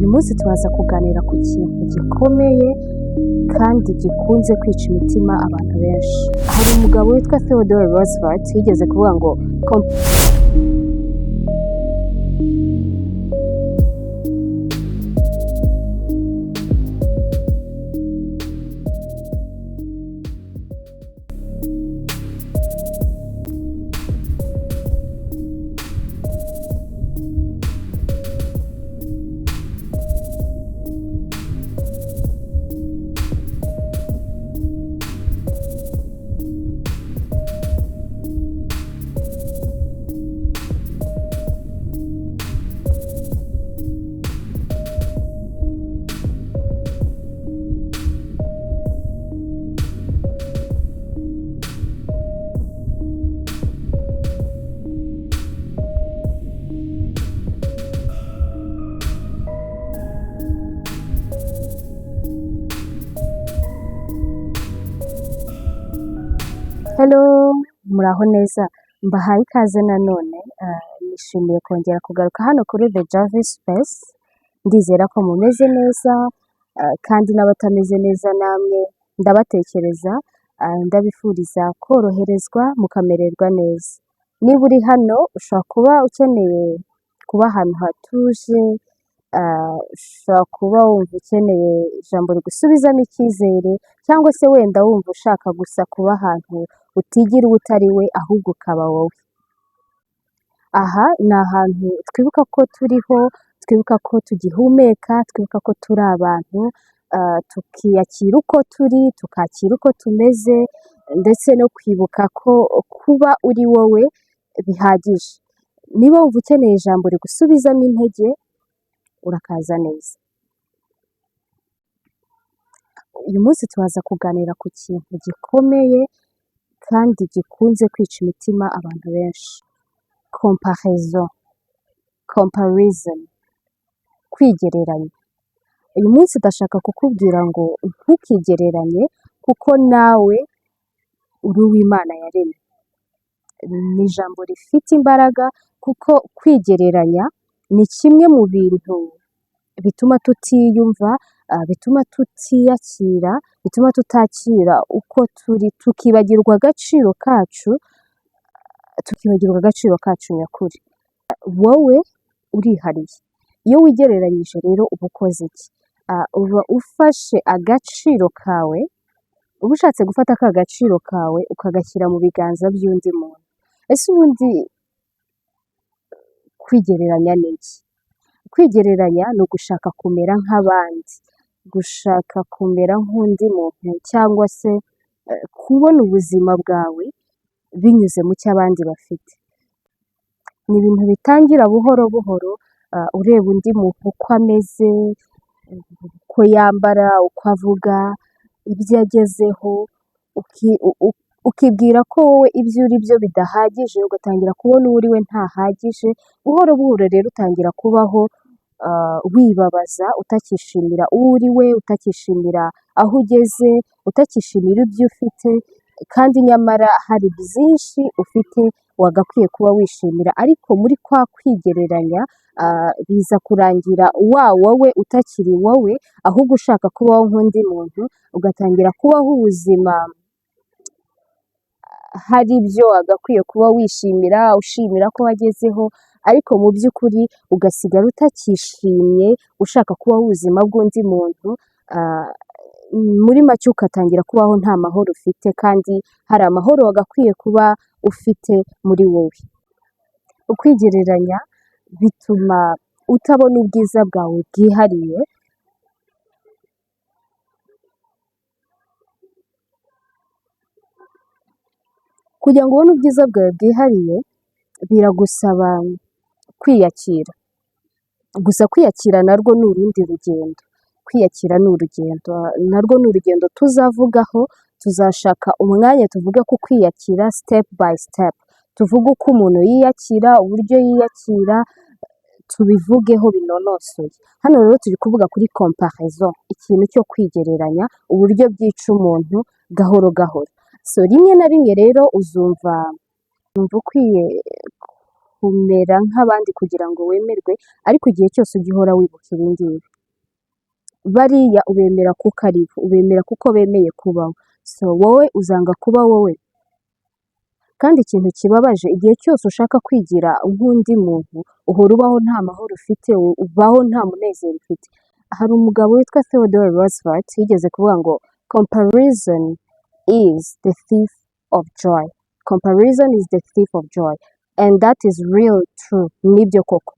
Uyu munsi turaza kuganira ku kintu gikomeye kandi gikunze kwica imitima abantu benshi. Hari umugabo witwa Theodore Roosevelt yigeze kuvuga ngo hello, muraho neza, mbahaye ikaze nanone. Nishimiye kongera kugaruka hano kuri The Jarvis Space. Ndizera ko mumeze neza, kandi n'abatameze neza namwe ndabatekereza, ndabifuriza koroherezwa mukamererwa neza. Niba uri hano ushobora kuba ukeneye kuba ahantu hatuje, ushobora kuba wumva ukeneye ijambo rigusubizamo icyizere, cyangwa se wenda wumva ushaka gusa kuba ahantu utigira uwo utari we ahubwo ukaba wowe. Aha ni ahantu twibuka ko turiho, twibuka ko tugihumeka, twibuka ko turi abantu, tukiyakira uko turi, tukakira uko tumeze, ndetse no kwibuka ko kuba uri wowe bihagije. Niba wumva ukeneye ijambo rigusubizamo intege, urakaza neza. Uyu munsi turaza kuganira ku kintu gikomeye kandi gikunze kwica imitima abantu benshi. Comparison, kwigereranya. Uyu munsi ndashaka kukubwira ngo ntukigereranye kuko nawe uri uw'Imana yaremye. Ni ijambo rifite imbaraga kuko kwigereranya ni kimwe mu bintu bituma tutiyumva, bituma tutiyakira, bituma tutakira uko turi, tukibagirwa agaciro kacu nyakuri. Wowe urihariye. Iyo wigereranyije rero uba ukoze iki? Uba ufashe agaciro kawe, uba ushatse gufata ka gaciro kawe ukagashyira mu biganza by'undi muntu. Ese ubundi kwigereranya ni iki? Kwigereranya ni ugushaka kumera nk'abandi, gushaka kumera nk'undi muntu, cyangwa se kubona ubuzima bwawe binyuze mu cyo abandi bafite. Ni ibintu bitangira buhoro buhoro, ureba undi muntu uko ameze, uko yambara, uko avuga, ibyo agezeho, ukibwira ko wowe ibyo uri byo bidahagije, ugatangira kubona uwo uri we ntahagije. Buhoro buhoro rero utangira kubaho wibabaza, utakishimira uwo uri we, utakishimira aho ugeze, utakishimira ibyo ufite, kandi nyamara hari byinshi ufite wagakwiye kuba wishimira. Ariko muri kwa kwigereranya biza kurangira wowe utakiri wowe, ahubwo ushaka kubaho nk'undi muntu, ugatangira kubaho ubuzima hari ibyo wagakwiye kuba wishimira, ushimira ko wagezeho, ariko mu by'ukuri ugasigara utakishimye, ushaka kubaho ubuzima bw'undi muntu. Muri make ugatangira kubaho nta mahoro ufite, kandi hari amahoro wagakwiye kuba ufite muri wowe. Ukwigereranya bituma utabona ubwiza bwawe bwihariye, kugira ngo ubone ubwiza bwawe bwihariye biragusaba kwiyakira. Gusa kwiyakira narwo ni urundi rugendo. Kwiyakira ni urugendo, narwo ni urugendo tuzavugaho, tuzashaka umwanya tuvuge ku kwiyakira step by step. Tuvuge uko umuntu yiyakira, uburyo yiyakira, tubivugeho binonosoye. Hano rero turi kuvuga kuri comparison, ikintu cyo kwigereranya, uburyo byica umuntu gahoro gahoro. So rimwe na rimwe rero uzumva ukwiye kumera nk'abandi kugira ngo wemerwe, ariko igihe cyose ujya uhora wibuka ibi ngibi. bariya ubemera kuko ari bo, ubemera kuko bemeye kubaho, so wowe uzanga kuba wowe. Kandi ikintu kibabaje igihe cyose ushaka kwigira nk'undi muntu uhora ubaho nta mahoro ufite, ubaho nta munezero ufite. Hari umugabo witwa Theodore Roosevelt yigeze kuvuga ngo comparison is the thief of joy. Comparison is the thief of joy. And that is real true. Nibyo koko.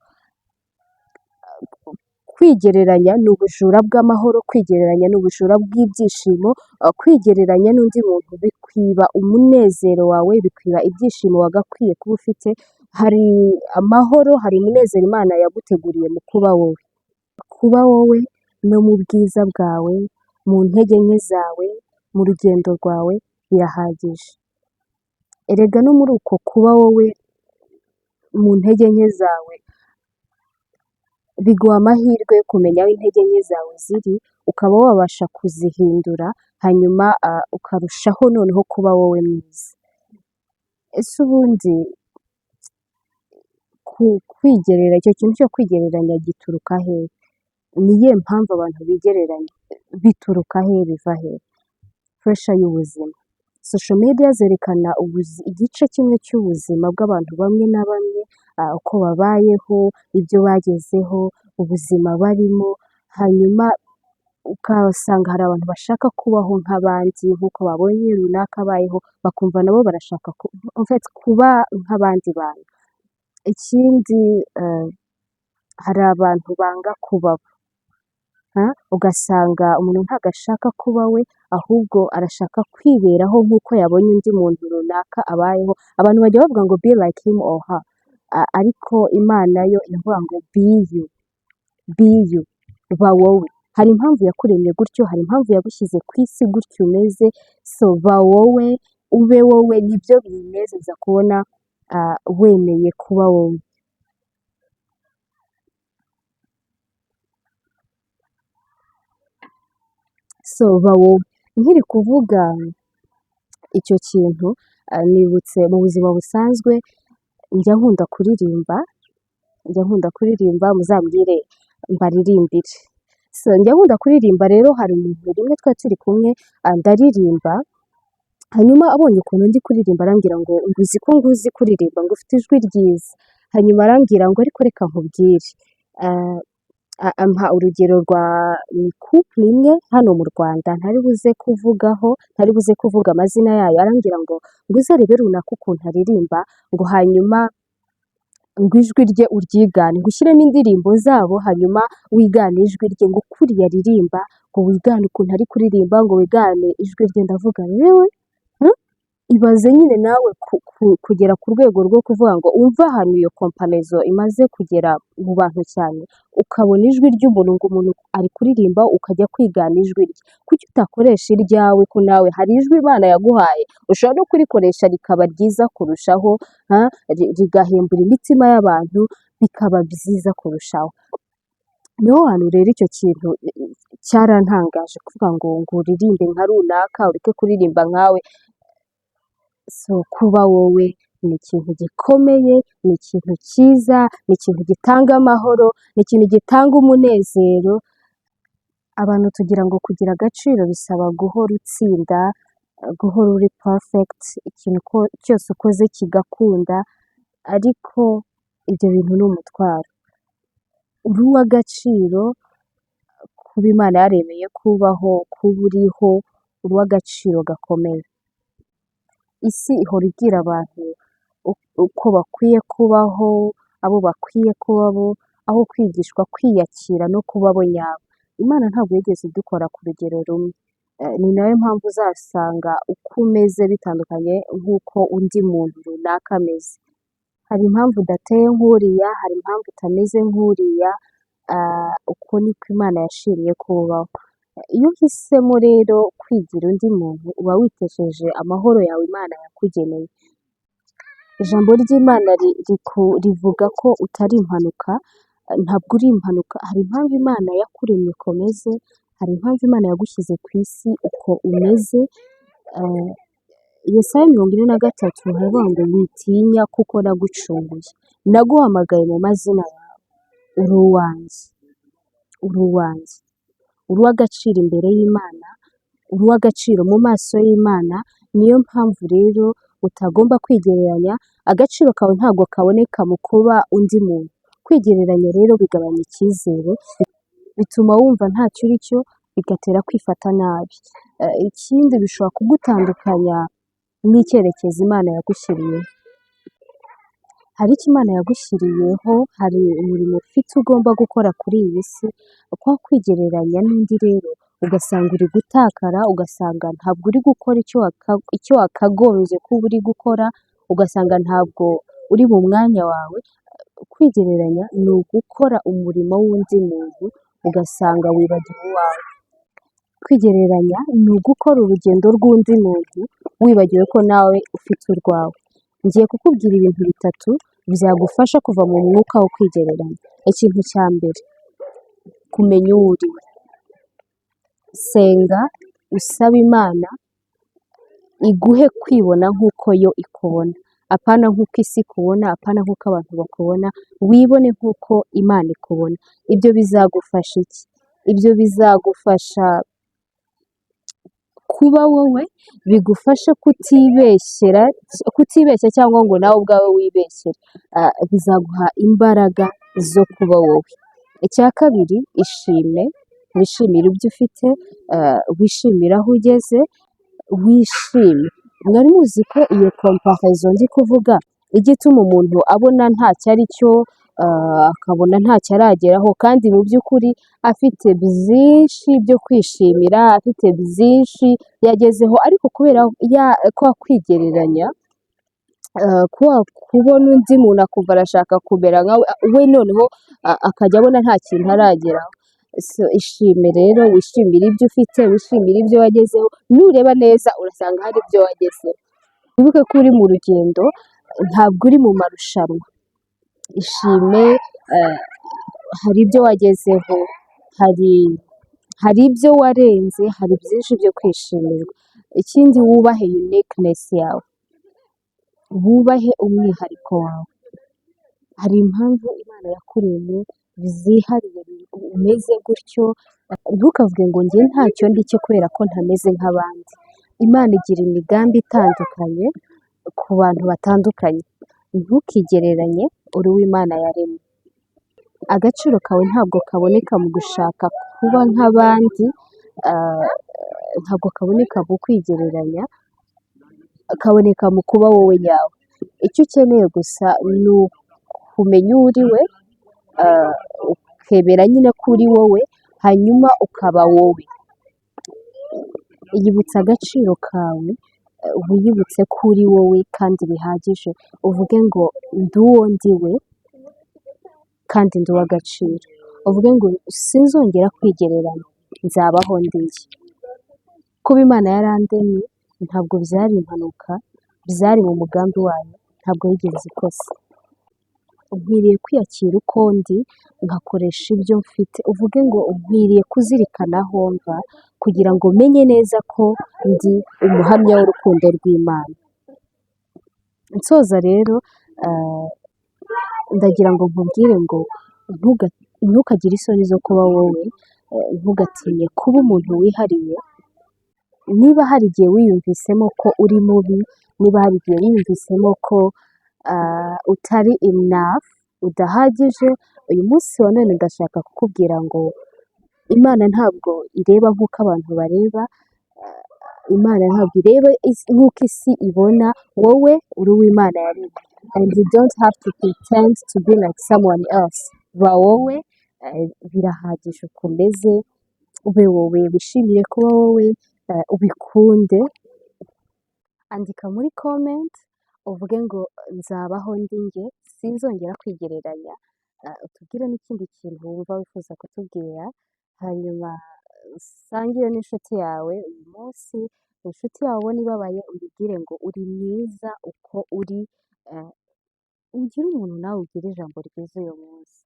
Kwigereranya ni ubujura bw'amahoro, kwigereranya ni ubujura bw'ibyishimo, kwigereranya n'undi muntu bikwiba umunezero wawe, bikwiba ibyishimo wagakwiye kuba ufite. Hari amahoro, hari umunezero Imana yaguteguriye mu kuba wowe. Kuba wowe no mu bwiza bwawe, mu ntege nke zawe, mu rugendo rwawe birahagije. Erega no muri uko kuba wowe mu ntege nke zawe, biguha amahirwe yo kumenya aho intege nke zawe ziri, ukaba wabasha kuzihindura, hanyuma ukarushaho noneho kuba wowe mwiza. Ese ubundi kwigerera, icyo kintu cyo kwigereranya gituruka hehe? Ni iyihe mpamvu abantu bigereranya? Bituruka hehe, biva hehe? Puresha y'ubuzima. Social media zerekana igice kimwe cy'ubuzima bw'abantu bamwe na bamwe, uko babayeho, ibyo bagezeho, ubuzima barimo, hanyuma ukasanga hari abantu bashaka kubaho nk'abandi, nk'uko babonye runaka abayeho, bakumva nabo barashaka kuba nk'abandi bantu. Ikindi, hari abantu banga kubaho, ugasanga umuntu ntabwo ashaka kuba we, ahubwo arashaka kwiberaho nk'uko yabonye undi muntu runaka abayeho. Abantu bajya bavuga ngo be like him or her, ariko Imana yo iravuga ngo be you, ba wowe. Hari impamvu yakuremye gutyo, hari impamvu yagushyize ku isi gutyo umeze, so ba wowe, ube wowe, nibyo binezeza kubona wemeye kuba wowe. So ba wowe. Nkiri kuvuga icyo kintu, nibutse mu buzima busanzwe njya nkunda kuririmba, muzambwire mbaririmbire. So njya nkunda kuririmba, rero hari umuntu rimwe twari turi kumwe, ndaririmba, hanyuma abonye ukuntu ndi kuririmba arambwira ngo uzi ko nguzi kuririmba, ngo ufite ijwi ryiza. Hanyuma arambwira ngo ariko reka nkubwire, ampa urugero rwa couple imwe hano mu Rwanda, ntari buze kuvuga amazina yayo. Arambwira ngo uzarebe runaka ukuntu aririmba, ngo hanyuma ngo ijwi rye uryigane, ngo ushyiremo indirimbo zabo, hanyuma wigane ijwi rye, ngo kuriya aririmba, ngo wigane ukuntu ari kuririmba, ngo wigane ijwi rye. Ndavuga yewe, ibaze nyine nawe kugera ku rwego rwo kuvuga ngo umva ahantu iyo komparezo imaze kugera mu bantu cyane, ukabona ijwi ry'umuntu, ngo umuntu ari kuririmba ukajya kwigana ijwi rye. Kuki utakoresha iryawe, ko nawe hari ijwi Imana yaguhaye, ushobora no kurikoresha rikaba ryiza kurushaho, rigahembura imitima y'abantu, bikaba byiza kurushaho. Niho hantu rero icyo kintu cyarantangaje, kuvuga ngo uririmbe nka runaka, ureke kuririmba nkawe. So kuba wowe ni ikintu gikomeye, ni ikintu cyiza, ni ikintu gitanga amahoro, ni ikintu gitanga umunezero. Abantu tugira ngo kugira agaciro bisaba guhora utsinda, guhora uri perfect, ikintu cyose ukoze kigakunda, ariko ibyo bintu ni umutwaro. Uri uw'agaciro, kuba Imana yaremeye kubaho, kuba uriho, uri uw'agaciro gakomeye. Isi ihora ibwira abantu uko bakwiye kubaho, abo bakwiye kuba bo, aho kwigishwa kwiyakira no kuba abo nyabo. Imana ntabwo yigeze idukora ku rugero rumwe. Ni nayo mpamvu uzasanga uko umeze bitandukanye nk'uko undi muntu runaka ameze. Hari impamvu udateye nk'uriya, hari impamvu utameze nk'uriya, uko niko Imana yashimye kubaho. Iyo uhisemo rero kwigira undi muntu, uba witesheje amahoro yawe Imana yakugeneye. Ijambo ry'Imana rivuga ko utari impanuka, ntabwo uri impanuka. Hari impamvu Imana yakuremye uko umeze, hari impamvu Imana yagushyize ku isi uko umeze. Yesaya 43 haravuga ngo witinya kuko nagucunguye, naguhamagaye mu mazina yawe, uri uwanjye. uri uw'agaciro imbere y'Imana, uri uw'agaciro mu maso y'Imana, niyo mpamvu rero utagomba kwigereranya, agaciro kawe ntabwo kaboneka mu kuba undi muntu. Kwigereranya rero bigabanya icyizere, bituma wumva ntacyo uri cyo, bigatera kwifata nabi. Ikindi bishobora kugutandukanya n'icyerekezo Imana yagushyiriyeho. Hari icyo Imana yagushyiriyeho, hari umurimo ufite ugomba gukora kuri iyi si, kwa kwigereranya n'undi rero ugasanga uri gutakara, ugasanga ntabwo uri gukora icyo wakagombye kuba uri gukora, ugasanga ntabwo uri mu mwanya wawe. Kwigereranya ni ugukora umurimo w'undi muntu ugasanga wibagiwe uwawe. Kwigereranya ni ugukora urugendo rw'undi muntu wibagiwe ko nawe ufite urwawe. Ngiye kukubwira ibintu bitatu byagufasha kuva mu mwuka wo kwigereranya. Ikintu cya mbere, kumenya uwo uri we. Senga, usabe Imana iguhe kwibona nk'uko yo ikubona, apana nk'uko isi ikubona, apana nk'uko abantu bakubona, wibone nk'uko Imana ikubona. Ibyo bizagufasha iki? Ibyo bizagufasha kuba wowe, bigufashe kutibeshya cyangwa ngo nawe ubwawe wibeshyere. Bizaguha imbaraga zo kuba wowe. Icya kabiri, ishime, wishimire ibyo ufite, wishimire aho ugeze, wishime. Mwari muzi ko iyo comparaison ndi kuvuga ijya ituma umuntu abona ntacyo ari cyo, akabona ntacyo arageraho, kandi mu by'ukuri afite byinshi byo kwishimira, afite byinshi yagezeho, ariko kubera kwa kwigereranya, kubona undi muntu akumva arashaka kumera nkawe, we noneho akajya abona nta kintu arageraho. Ishime rero, wishimire ibyo ufite, wishimire ibyo wagezeho, nureba neza urasanga hari ibyo wagezeho. Wibuke ko uri mu rugendo, ntabwo uri mu marushanwa. Ishime, hari ibyo wagezeho, hari ibyo warenze, hari byinshi byo kwishimirwa. Ikindi, wubahe uniqueness yawe, wubahe umwihariko wawe. Hari impamvu Imana yakuremye zihariye umeze gutyo, ntukavuge ngo njye ntacyo ndi cyo kubera ko ntameze nk'abandi. Imana igira imigambi itandukanye ku bantu batandukanye. Ntukigereranye, uri uw'Imana yaremye. Agaciro kawe ntabwo kaboneka mu gushaka kuba nk'abandi, ntabwo kaboneka mu kwigereranya, kaboneka mu kuba wowe nyawe. Icyo ukeneye gusa ni ukumenya uwo uri we, ukemera nyine ko uri wowe, hanyuma ukaba wowe. Yibutsa agaciro kawe, wiyibutse ko uri wowe kandi bihagije. Uvuge ngo ndi uwo ndi we kandi ndi uw'agaciro. Uvuge ngo sinzongera kwigereranya, nzabaho ndiye. Kuba Imana yarandemye ntabwo byari impanuka, byari mu mugambi wayo, ntabwo yigeze ikosa. Nkwiriye kwiyakira uko ndi, ngakoresha ibyo mfite. Uvuge ngo nkwiriye kuzirikana aho mva kugira ngo menye neza ko ndi umuhamya w'urukundo rw'Imana. Nsoza rero, ndagira ngo nkubwire ngo ntukagire isoni zo kuba wowe, ntugatinye kuba umuntu wihariye. Niba hari igihe wiyumvisemo ko uri mubi, niba hari igihe wiyumvisemo ko utari enough, udahagije, uyu munsi wa none ndashaka kukubwira ngo Imana ntabwo ireba nk'uko abantu bareba, Imana ntabwo ireba nk'uko isi ibona. Wowe uri uw'Imana yaremye, and you don't have to pretend to be like someone else. Ba wowe, birahagije uko umeze, ube wowe, wishimire kuba wowe, ubikunde. Andika muri comment uvuge ngo nzabaho ndi njye, sinzongera kwigereranya. Utubwire n'ikindi kintu wumva wifuza kutubwira, hanyuma usangire n'inshuti yawe uyu munsi. Inshuti yawe ubona ibabaye, uyibwire ngo uri mwiza uko uri, ugire umuntu nawe ugira ijambo ryiza uyu munsi.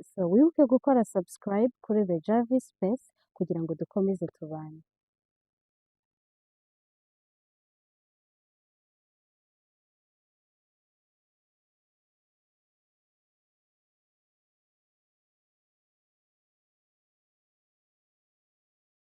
So wibuke gukora subscribe kuri The Javi Space kugira ngo dukomeze tubane.